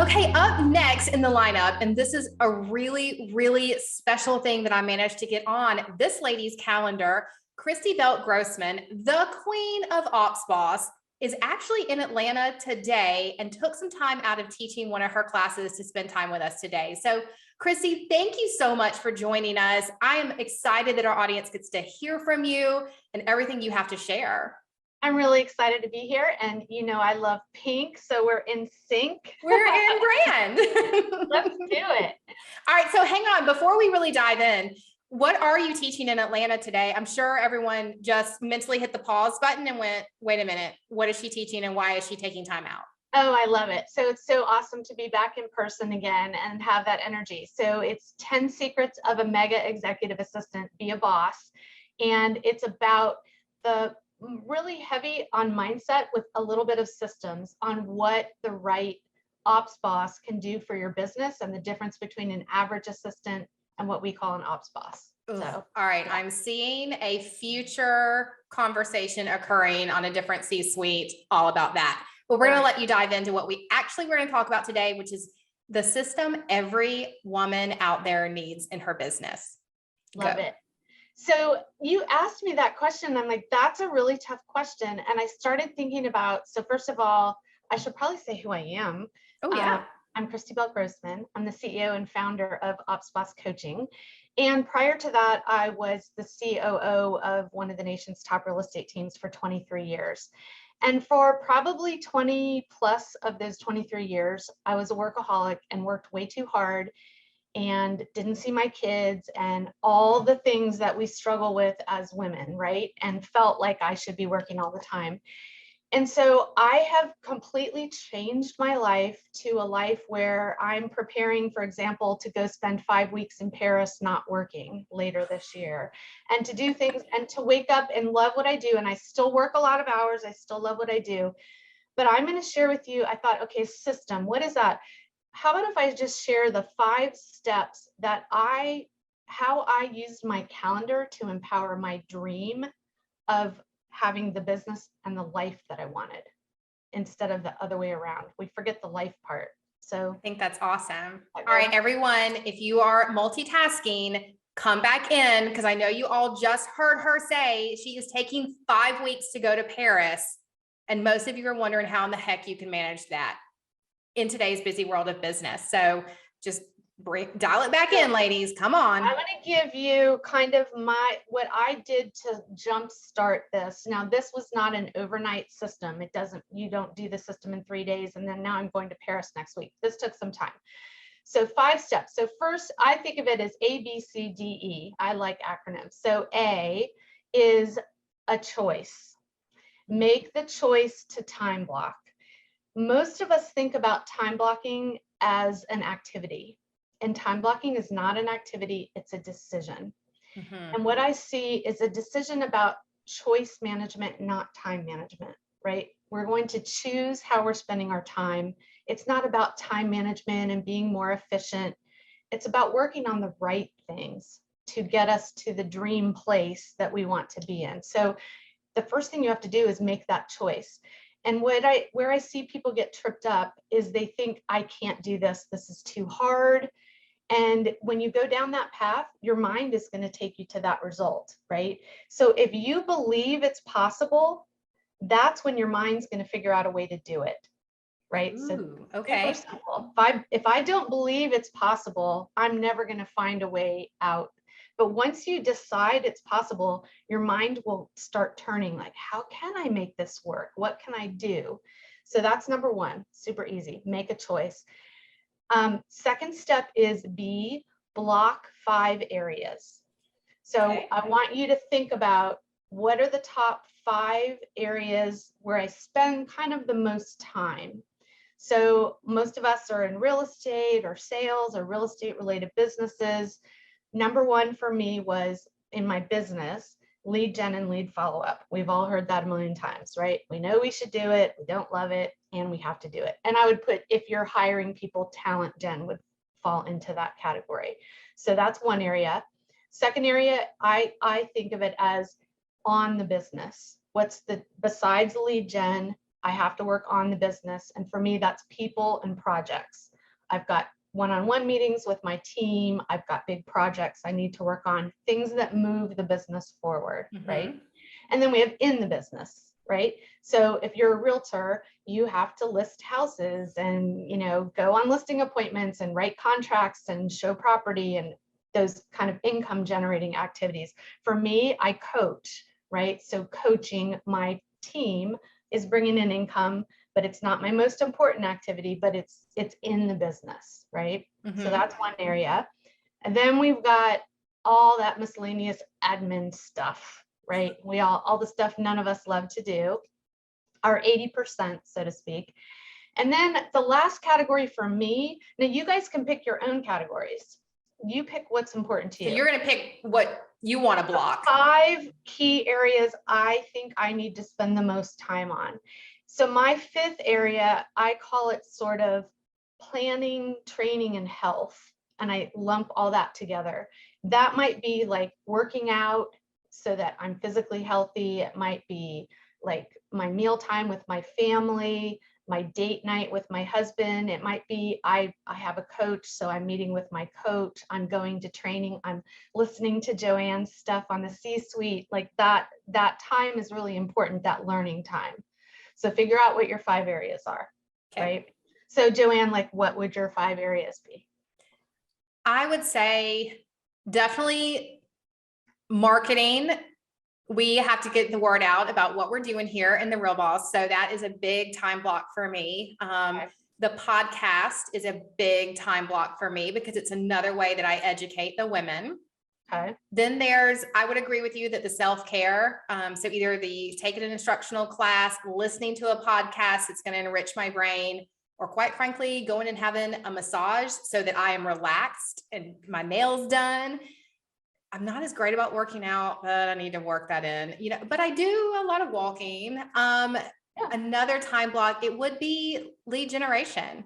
Okay, up next in the lineup, and this is a really, really special thing that I managed to get on this lady's calendar. Christy Grossman, the queen of Ops Boss, is actually in Atlanta today and took some time out of teaching one of her classes to spend time with us today. So Christy, thank you so much for joining us. I am excited that our audience gets to hear from you and everything you have to share. I'm really excited to be here, and I love pink, so we're in sync. We're in brand. Let's do it. All right, so hang on, before we really dive in, what are you teaching in Atlanta today? I'm sure everyone just mentally hit the pause button and went, wait a minute, what is she teaching and why is she taking time out? Oh, I love it. So it's so awesome to be back in person again and have that energy. So it's 10 secrets of a mega executive assistant, be a boss. And it's about the really heavy on mindset with a little bit of systems on what the right ops boss can do for your business and the difference between an average assistant and what we call an ops boss. So, all right, yeah. I'm seeing a future conversation occurring on a different C-suite all about that. But we're going to let you dive into what we're going to talk about today, which is the system every woman out there needs in her business. Love it. So you asked me that question, and I'm like, that's a really tough question. And I started thinking about, so first of all, I should probably say who I am. Oh, yeah. I'm Christy Grossman. I'm the CEO and founder of Ops Boss Coaching. And prior to that, I was the COO of one of the nation's top real estate teams for 23 years. And for probably 20 plus of those 23 years, I was a workaholic and worked way too hard and didn't see my kids and all the things that we struggle with as women, right? And felt like I should be working all the time. And so I have completely changed my life to a life where I'm preparing, for example, to go spend 5 weeks in Paris not working later this year, and to do things and to wake up and love what I do. And I still work a lot of hours. I still love what I do. But I'm going to share with you, I thought, okay, system, what is that? How about if I just share the 5 steps that how I used my calendar to empower my dream of having the business and the life that I wanted instead of the other way around. We forget the life part. So I think that's awesome. All right, everyone, if you are multitasking, come back in, because I know you all just heard her say she is taking 5 weeks to go to Paris. And most of you are wondering how in the heck you can manage that in today's busy world of business. So just dial it back in, ladies. Come on. I'm going to give you kind of what I did to jumpstart this. Now, this was not an overnight system. You don't do the system in 3 days and then now I'm going to Paris next week. This took some time. So 5 steps. So first, I think of it as A, B, C, D, E. I like acronyms. So A is a choice. Make the choice to time block. Most of us think about time blocking as an activity. And time blocking is not an activity, it's a decision. Mm-hmm. And what I see is a decision about choice management, not time management, right? We're going to choose how we're spending our time. It's not about time management and being more efficient. It's about working on the right things to get us to the dream place that we want to be in. So the first thing you have to do is make that choice. And where I see people get tripped up is they think, I can't do this. This is too hard. And when you go down that path, your mind is going to take you to that result, right? So if you believe it's possible, that's when your mind's going to figure out a way to do it, right? Ooh, so okay. Super simple. If I don't believe it's possible, I'm never going to find a way out. But once you decide it's possible, your mind will start turning like, how can I make this work? What can I do? So that's number 1, super easy, make a choice. Second step is B, block 5 areas. So okay. I want you to think about what are the top 5 areas where I spend kind of the most time. So most of us are in real estate or sales or real estate related businesses. Number 1 for me was in my business, lead gen and lead follow-up. We've all heard that a million times, right? We know we should do it, we don't love it, and we have to do it. And I would put, if you're hiring people, talent gen would fall into that category. So that's one area. Second area, I think of it as on the business. Besides lead gen, I have to work on the business. And for me, that's people and projects. I've got one-on-one meetings with my team. I've got big projects I need to work on, things that move the business forward, right? And then we have in the business, right? So if you're a realtor, you have to list houses and, you know, go on listing appointments and write contracts and show property and those kind of income generating activities. For me, I coach, right? So coaching my team is bringing in income, but it's not my most important activity, but it's in the business, right? So that's one area. And then we've got all that miscellaneous admin stuff, right? All the stuff none of us love to do, our 80%, so to speak. And then the last category for me, now you guys can pick your own categories. You pick what's important to you. So you're going to pick what you want to block. 5 key areas I think I need to spend the most time on. So my 5th area, I call it sort of planning, training, and health. And I lump all that together. That might be like working out so that I'm physically healthy. It might be like my meal time with my family, my date night with my husband. It might be I have a coach, so I'm meeting with my coach. I'm going to training. I'm listening to Joanne's stuff on the C-suite. Like that time is really important, that learning time. So figure out what your 5 areas are, right? So Joanne, like what would your 5 areas be? I would say definitely marketing. We have to get the word out about what we're doing here in the Real Boss. So that is a big time block for me. The podcast is a big time block for me because it's another way that I educate the women. Then I would agree with you that the self-care. So either taking an instructional class, listening to a podcast that's going to enrich my brain, or quite frankly, going and having a massage so that I am relaxed and my nails done. I'm not as great about working out, but I need to work that in, you know, but I do a lot of walking. Another time block, it would be lead generation.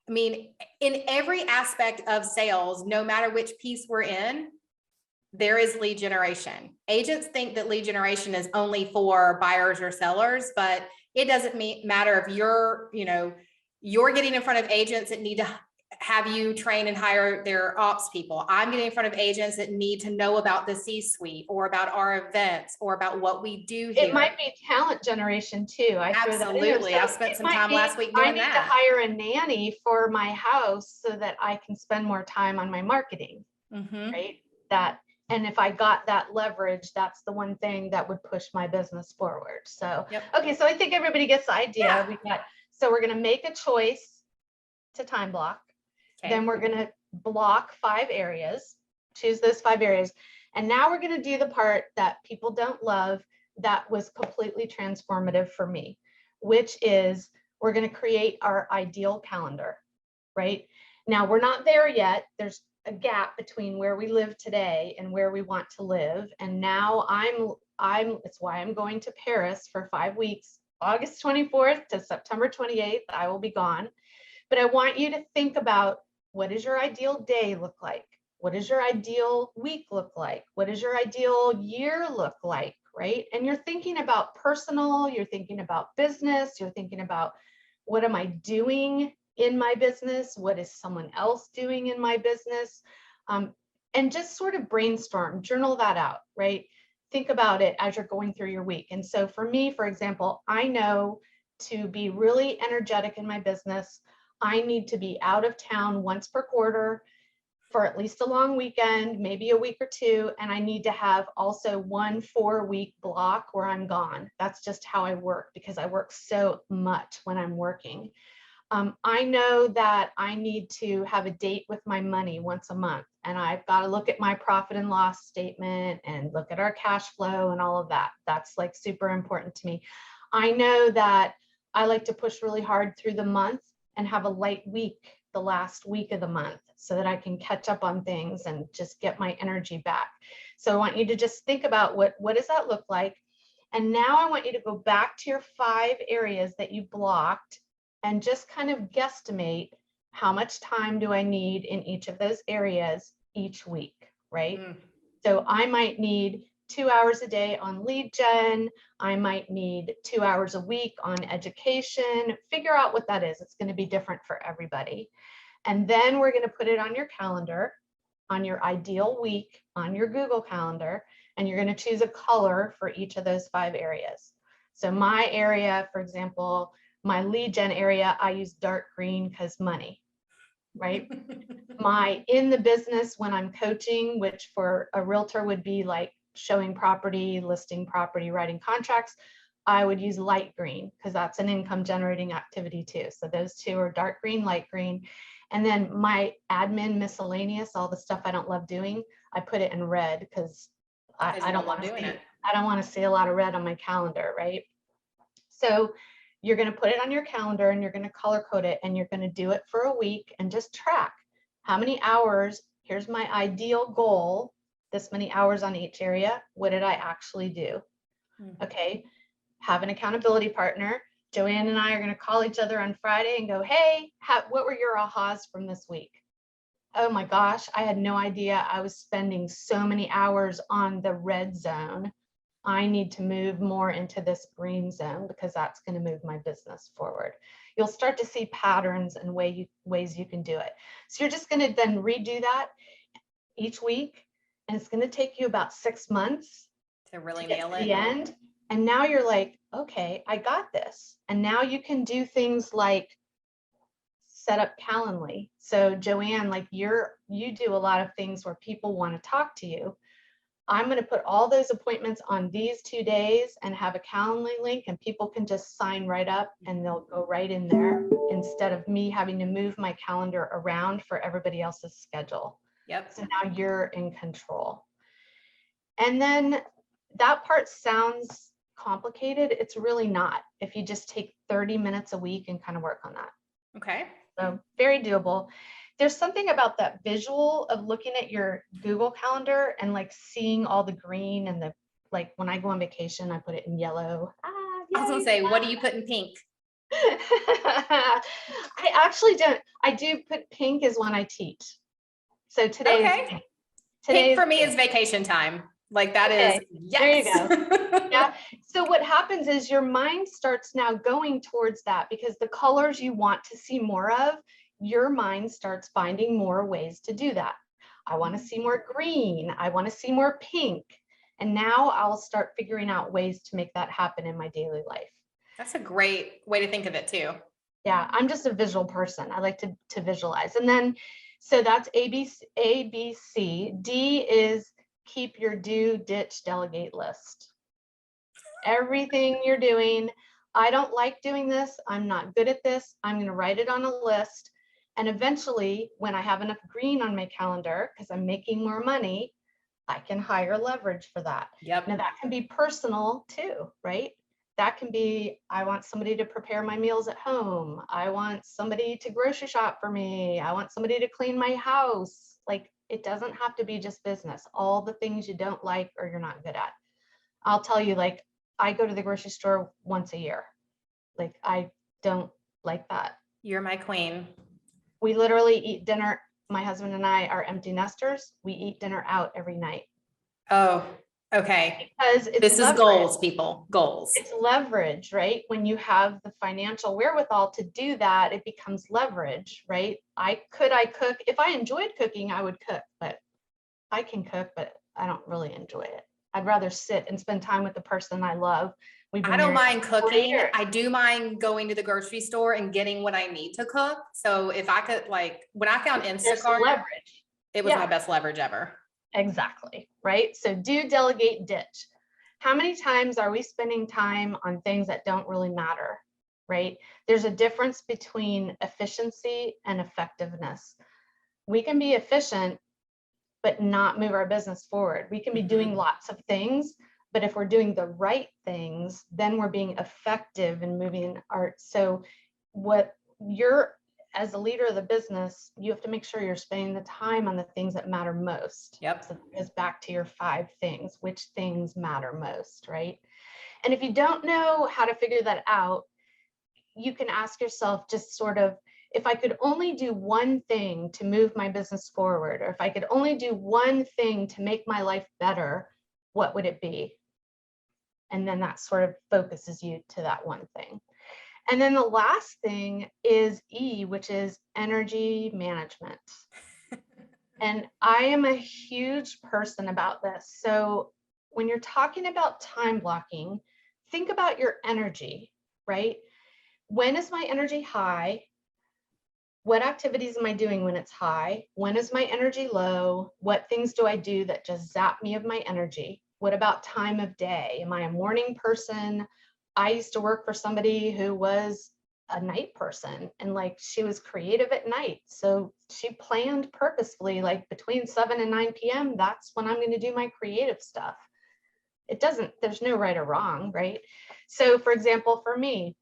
I mean, in every aspect of sales, no matter which piece we're in, there is lead generation. Agents think that lead generation is only for buyers or sellers, but it doesn't matter if you're getting in front of agents that need to have you train and hire their ops people. I'm getting in front of agents that need to know about the C-suite or about our events or about what we do here. It might be talent generation too. Absolutely. I spent some time last week doing that. I need to hire a nanny for my house so that I can spend more time on my marketing, right? And if I got that leverage, that's the one thing that would push my business forward. So, okay. So I think everybody gets the idea. So we're going to make a choice to time block. Then we're going to block 5 areas, choose those 5 areas. And now we're going to do the part that people don't love that was completely transformative for me, which is we're going to create our ideal calendar, right? Now we're not there yet. There's a gap between where we live today and where we want to live. And now it's why I'm going to Paris for 5 weeks, August 24th to September 28th. I will be gone. But I want you to think about, what does your ideal day look like? What does your ideal week look like? What does your ideal year look like, right? And you're thinking about personal, you're thinking about business, you're thinking about, what am I doing in my business? What is someone else doing in my business? And just sort of brainstorm, journal that out, right? Think about it as you're going through your week. And so for me, for example, I know to be really energetic in my business, I need to be out of town once per quarter for at least a long weekend, maybe a week or 2. And I need to have also 1 4-week block where I'm gone. That's just how I work because I work so much when I'm working. I know that I need to have a date with my money once a month, and I've got to look at my profit and loss statement and look at our cash flow and all of that. That's like super important to me. I know that I like to push really hard through the month and have a light week the last week of the month so that I can catch up on things and just get my energy back. So I want you to just think about what does that look like? And now I want you to go back to your 5 areas that you blocked and just kind of guesstimate how much time do I need in each of those areas each week, right? So I might need 2 hours a day on lead gen. I might need 2 hours a week on education. Figure out what that is. It's going to be different for everybody. And then we're going to put it on your calendar, on your ideal week, on your Google Calendar, and you're going to choose a color for each of those 5 areas. So my area, for example, my lead gen area, I use dark green because money, right? My in the business when I'm coaching, which for a realtor would be like showing property, listing property, writing contracts, I would use light green because that's an income generating activity too. So those 2 are dark green, light green. And then my admin miscellaneous, all the stuff I don't love doing, I put it in red because I don't want to see it. I don't want to see a lot of red on my calendar, right? So you're going to put it on your calendar and you're going to color code it and you're going to do it for a week and just track how many hours. Here's my ideal goal, this many hours on each area. What did I actually do? Okay. Have an accountability partner. Joanne and I are going to call each other on Friday and go, hey, what were your ahas from this week? Oh my gosh, I had no idea I was spending so many hours on the red zone. I need to move more into this green zone because that's going to move my business forward. You'll start to see patterns and ways you can do it. So you're just going to then redo that each week. And it's going to take you about 6 months to really nail it. The end. And now you're like, okay, I got this. And now you can do things like set up Calendly. So Joanne, like you do a lot of things where people want to talk to you. I'm going to put all those appointments on these 2 days and have a Calendly link and people can just sign right up and they'll go right in there instead of me having to move my calendar around for everybody else's schedule. Yep. So now you're in control. And then that part sounds complicated. It's really not if you just take 30 minutes a week and kind of work on that. Okay. So very doable. There's something about that visual of looking at your Google Calendar and like seeing all the green and the, like when I go on vacation, I put it in yellow. I was gonna say, what do you put in pink? I actually don't. I do put pink is when I teach. So today is pink. Pink for me is vacation time. Like that is, yes. There you go. Yeah. So what happens is your mind starts now going towards that because the colors you want to see more of, your mind starts finding more ways to do that. I want to see more green. I want to see more pink. And now I'll start figuring out ways to make that happen in my daily life. That's a great way to think of it too. Yeah, I'm just a visual person. I like to visualize. And then, so that's A, B, C. D is keep your do, ditch, delegate list. Everything you're doing, I don't like doing this. I'm not good at this. I'm going to write it on a list. And eventually, when I have enough green on my calendar, because I'm making more money, I can hire leverage for that. Yep. Now that can be personal too, right? That can be, I want somebody to prepare my meals at home. I want somebody to grocery shop for me. I want somebody to clean my house. Like, it doesn't have to be just business. All the things you don't like or you're not good at. I'll tell you, like, I go to the grocery store once a year. Like, I don't like that. You're my queen. We literally eat dinner. My husband and I are empty nesters. We eat dinner out every night. Oh, okay. Because it's this leverage. Is goals, people, goals. It's leverage, right? When you have the financial wherewithal to do that, it becomes leverage, right? I cook. If I enjoyed cooking, I would cook, but I can cook, but I don't really enjoy it. I'd rather sit and spend time with the person I love. I don't mind cooking. I do mind going to the grocery store and getting what I need to cook. So if I could, like, when I found Instacart, leverage. It was my best leverage ever. Exactly, right? So do, delegate, ditch. How many times are we spending time on things that don't really matter, right? There's a difference between efficiency and effectiveness. We can be efficient, but not move our business forward. We can be doing lots of things, but if we're doing the right things, then we're being effective in moving art. So what you're, as a leader of the business, you have to make sure you're spending the time on the things that matter most. Yep. So it's back to your 5 things, which things matter most, right? And if you don't know how to figure that out, you can ask yourself just sort of, if I could only do one thing to move my business forward, or if I could only do one thing to make my life better, what would it be? And then that sort of focuses you to that one thing. And then the last thing is E, which is energy management. And I am a huge person about this. So when you're talking about time blocking, think about your energy, right? When is my energy high? What activities am I doing when it's high? When is my energy low? What things do I do that just zap me of my energy? What about time of day? Am I a morning person? I used to work for somebody who was a night person, and like she was creative at night. So she planned purposefully, like between 7 and 9 p.m. That's when I'm going to do my creative stuff. There's no right or wrong, right? So for example, for me,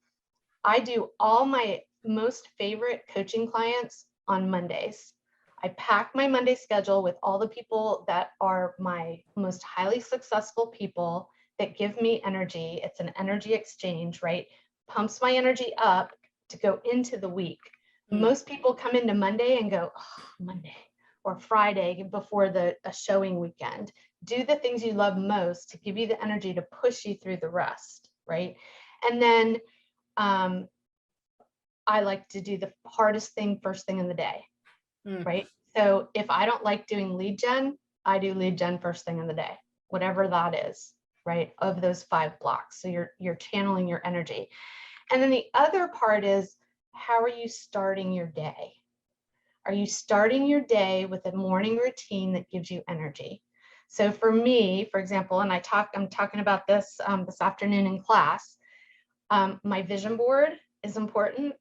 I do all my most favorite coaching clients on Mondays. I pack my Monday schedule with all the people that are my most highly successful people that give me energy. It's an energy exchange, right? Pumps my energy up to go into the week. Most people come into Monday and go, oh, Monday or Friday before a showing weekend. Do the things you love most to give you the energy to push you through the rest, right? And then I like to do the hardest thing first thing in the day, right? So if I don't like doing lead gen, I do lead gen first thing in the day, whatever that is, right? Of those 5 blocks. So you're channeling your energy. And then the other part is, how are you starting your day? Are you starting your day with a morning routine that gives you energy? So for me, for example, and I'm talking about this this afternoon in class, my vision board is important.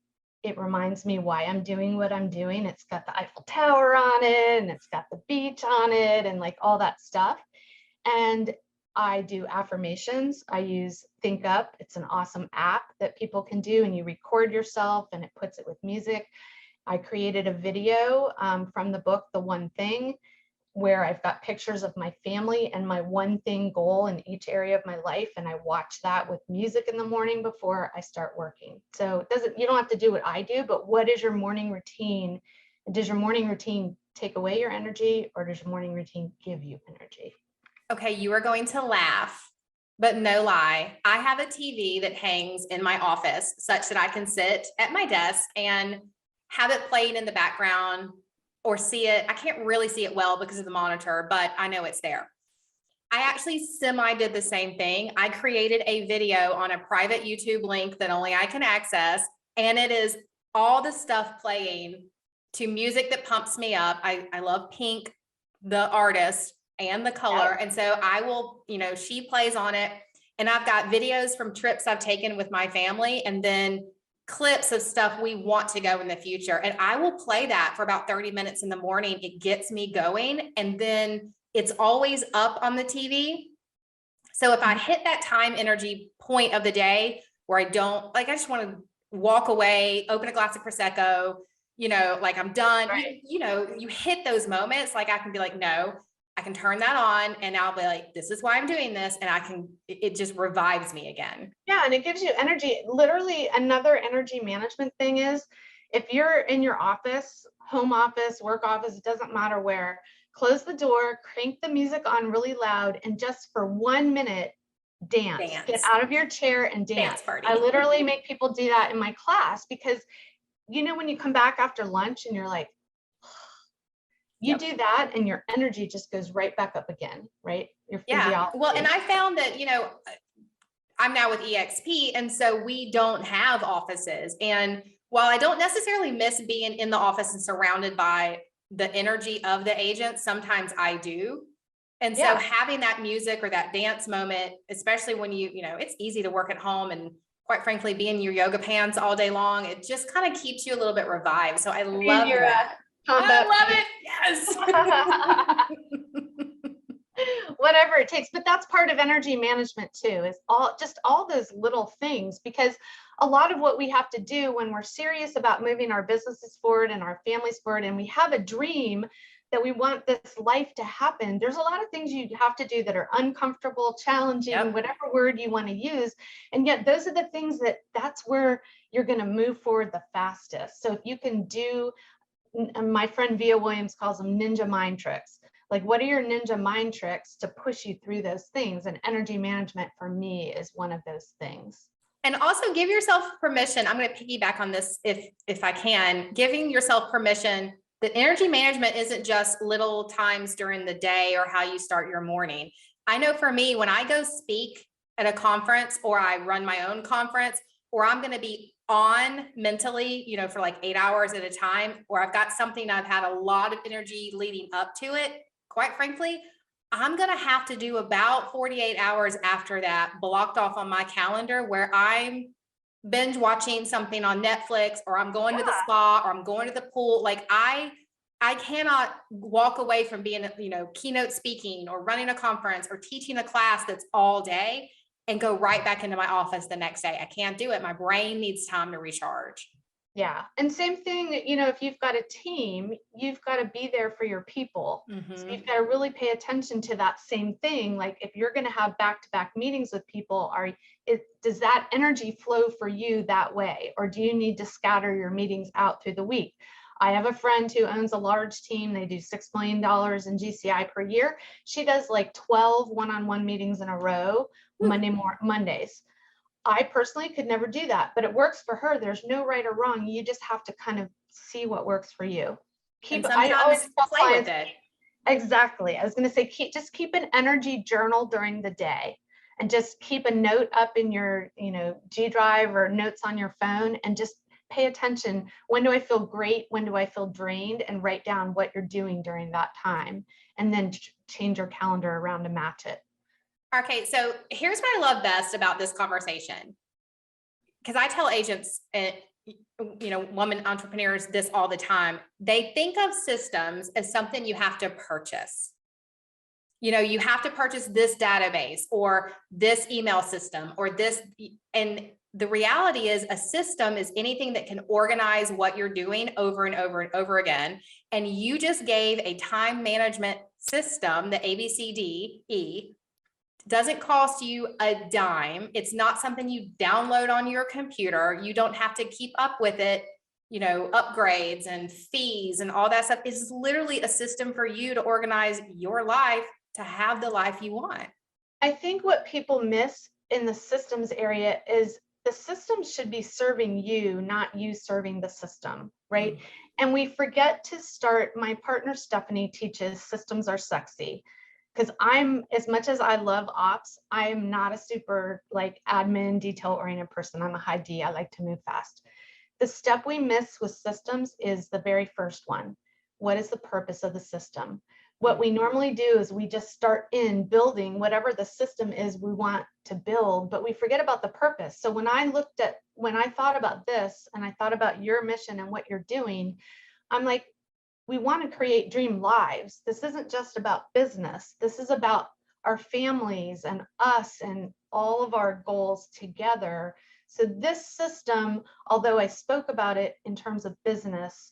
It reminds me why I'm doing what I'm doing. It's got the Eiffel Tower on it, and it's got the beach on it, and like all that stuff. And I do affirmations. I use Think Up. It's an awesome app that people can do, and you record yourself and it puts it with music. I created a video from the book, The One Thing, where I've got pictures of my family and my one thing goal in each area of my life. And I watch that with music in the morning before I start working. So you don't have to do what I do, but what is your morning routine? Does your morning routine take away your energy, or does your morning routine give you energy? Okay, you are going to laugh, but no lie. I have a TV that hangs in my office such that I can sit at my desk and have it playing in the background or see it. I can't really see it well because of the monitor, but I know it's there. I actually did the same thing. I created a video on a private YouTube link that only I can access, and it is all the stuff playing to music that pumps me up. I love Pink, the artist, and the color. And so I will, she plays on it, and I've got videos from trips I've taken with my family, and then clips of stuff we want to go in the future. And I will play that for about 30 minutes in the morning. It gets me going. And then it's always up on the TV. So if I hit that time energy point of the day where I just want to walk away, open a glass of Prosecco, like I'm done, Right. you hit those moments. Like I can be like, no, I can turn that on, and I'll be like, this is why I'm doing this. And it just revives me again. Yeah. And it gives you energy. Literally, another energy management thing is, if you're in your office, home office, work office, it doesn't matter where, close the door, crank the music on really loud, and just for 1 minute, dance. Get out of your chair and dance. Party. I literally make people do that in my class, because when you come back after lunch and you're like, you do that and your energy just goes right back up again, right? Your physiology. Yeah. Well, and I found that, I'm now with EXP, and so we don't have offices. And while I don't necessarily miss being in the office and surrounded by the energy of the agents, sometimes I do. And so having that music or that dance moment, especially when it's easy to work at home and quite frankly, be in your yoga pants all day long, it just kind of keeps you a little bit revived. So I love that. I love it. Yes. Whatever it takes. But that's part of energy management too, is all those little things, because a lot of what we have to do when we're serious about moving our businesses forward and our families forward, and we have a dream that we want this life to happen, there's a lot of things you have to do that are uncomfortable, challenging, whatever word you want to use. And yet those are the things that's where you're going to move forward the fastest. So if you can do, my friend Via Williams calls them ninja mind tricks. Like, what are your ninja mind tricks to push you through those things? And energy management for me is one of those things. And also give yourself permission. I'm going to piggyback on this if I can, giving yourself permission that energy management isn't just little times during the day or how you start your morning. I know for me, when I go speak at a conference or I run my own conference, or I'm going to be on mentally, you know, for like 8 hours at a time, or I've got something I've had a lot of energy leading up to it, quite frankly, I'm going to have to do about 48 hours after that blocked off on my calendar where I'm binge watching something on Netflix, or I'm going to the spa, or I'm going to the pool. Like I cannot walk away from being, you know, keynote speaking or running a conference or teaching a class that's all day and go right back into my office the next day. I can't do it. My brain needs time to recharge. Yeah. And same thing, you know, if you've got a team, you've got to be there for your people. So you've got to really pay attention to that same thing. Like if you're going to have back-to-back meetings with people, does that energy flow for you that way? Or do you need to scatter your meetings out through the week? I have a friend who owns a large team. They do $6 million in GCI per year. She does like 12 one-on-one meetings in a row, Mondays. I personally could never do that, but it works for her. There's no right or wrong. You just have to kind of see what works for you. I always play with it. Exactly. I was going to say, just keep an energy journal during the day and just keep a note up in your, you know, G Drive or notes on your phone, and just pay attention. When do I feel great? When do I feel drained? And write down what you're doing during that time, and then change your calendar around to match it. Okay, so here's what I love best about this conversation, because I tell agents and, you know, women entrepreneurs this all the time. They think of systems as something you have to purchase. You know, you have to purchase this database or this email system or this. And the reality is a system is anything that can organize what you're doing over and over and over again. And you just gave a time management system, the ABCDE. Doesn't cost you a dime. It's not something you download on your computer. You don't have to keep up with it, you know, upgrades and fees and all that stuff. It's literally a system for you to organize your life to have the life you want. I think what people miss in the systems area is the system should be serving you, not you serving the system, right? And we forget to start. My partner Stephanie teaches systems are sexy. Because as much as I love ops, I am not a super like admin detail oriented person. I'm a high D. I like to move fast. The step we miss with systems is the very first one. What is the purpose of the system? What we normally do is we just start in building whatever the system is we want to build, but we forget about the purpose. So when I thought about this and I thought about your mission and what you're doing, I'm like, we want to create dream lives. This isn't just about business. This is about our families and us and all of our goals together. So this system, although I spoke about it in terms of business,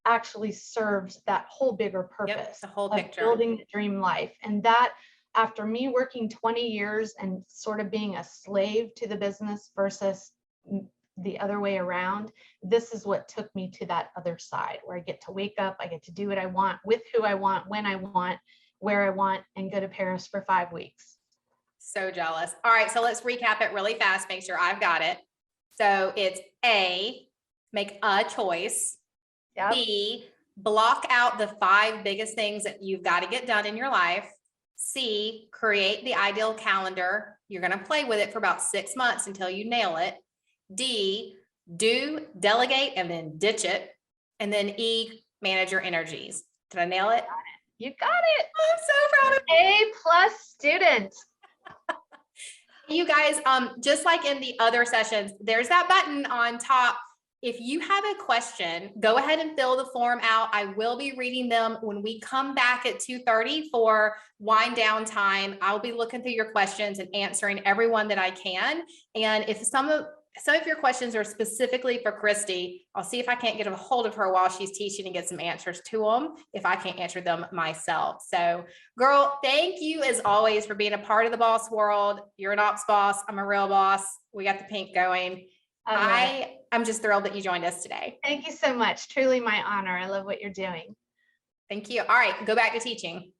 actually serves that whole bigger purpose, the whole of picture, building the dream life. And that, after me working 20 years and sort of being a slave to the business versus the other way around, this is what took me to that other side where I get to wake up, I get to do what I want, with who I want, when I want, where I want, and go to Paris for 5 weeks. So jealous. All right, so let's recap it really fast, make sure I've got it. So it's A, make a choice. Yep. B, block out the 5 biggest things that you've got to get done in your life. C, create the ideal calendar. You're going to play with it for about 6 months until you nail it. D, do, delegate, and then ditch it. And then E, manage your energies. Did I nail it? You got it. I'm so proud of you. A+ student. You guys, just like in the other sessions, there's that button on top. If you have a question, go ahead and fill the form out. I will be reading them when we come back at 2:30 for wind down time. I'll be looking through your questions and answering everyone that I can. And if some of your questions are specifically for Christy, I'll see if I can't get a hold of her while she's teaching and get some answers to them if I can't answer them myself. So girl, thank you as always for being a part of the boss world. You're an ops boss. I'm a real boss. We got the pink going. I'm just thrilled that you joined us today. Thank you so much. Truly my honor. I love what you're doing. Thank you. All right, go back to teaching.